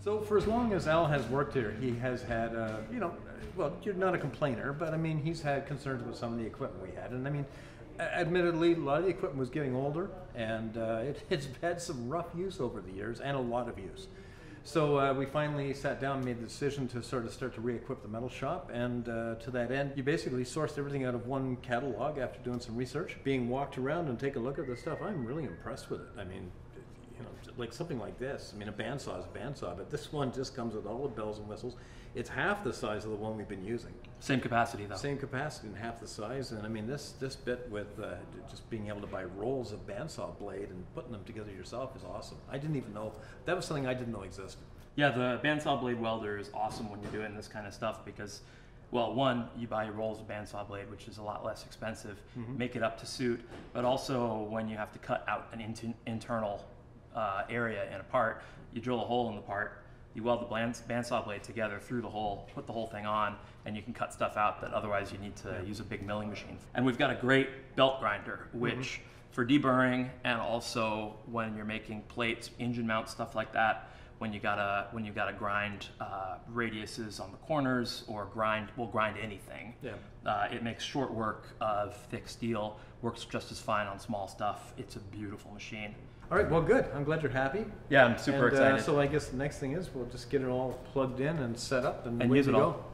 So for as long as Al has worked here, he has had, well, you're not a complainer, but I mean, he's had concerns with some of the equipment we had. And I mean, admittedly, a lot of the equipment was getting older, and it's had some rough use over the years, and a lot of use. So we finally sat down and made the decision to sort of start to re-equip the metal shop, and to that end, you basically sourced everything out of one catalog after doing some research. Being walked around and take a look at the stuff, I'm really impressed with it. I mean, you know, like something like this. I mean, a bandsaw is a bandsaw, but this one just comes with all the bells and whistles. It's half the size of the one we've been using. Same capacity, though. Same capacity and half the size. And I mean, this bit with just being able to buy rolls of bandsaw blade and putting them together yourself is awesome. I didn't even know, that was something I didn't know existed. Yeah, the bandsaw blade welder is awesome when you're doing this kind of stuff because, well, one, you buy rolls of bandsaw blade, which is a lot less expensive, make it up to suit, but also when you have to cut out an internal area in a part, you drill a hole in the part, you weld the bandsaw blade together through the hole, put the whole thing on, and you can cut stuff out that otherwise you need to use a big milling machine. And we've got a great belt grinder, which for deburring and also when you're making plates, engine mount, stuff like that, when you gotta grind radiuses on the corners or grind anything. Yeah. It makes short work of thick steel, works just as fine on small stuff. It's a beautiful machine. All right, well, good. I'm glad you're happy. Yeah, I'm super excited. So I guess the next thing is we'll just get it all plugged in and set up and use it all.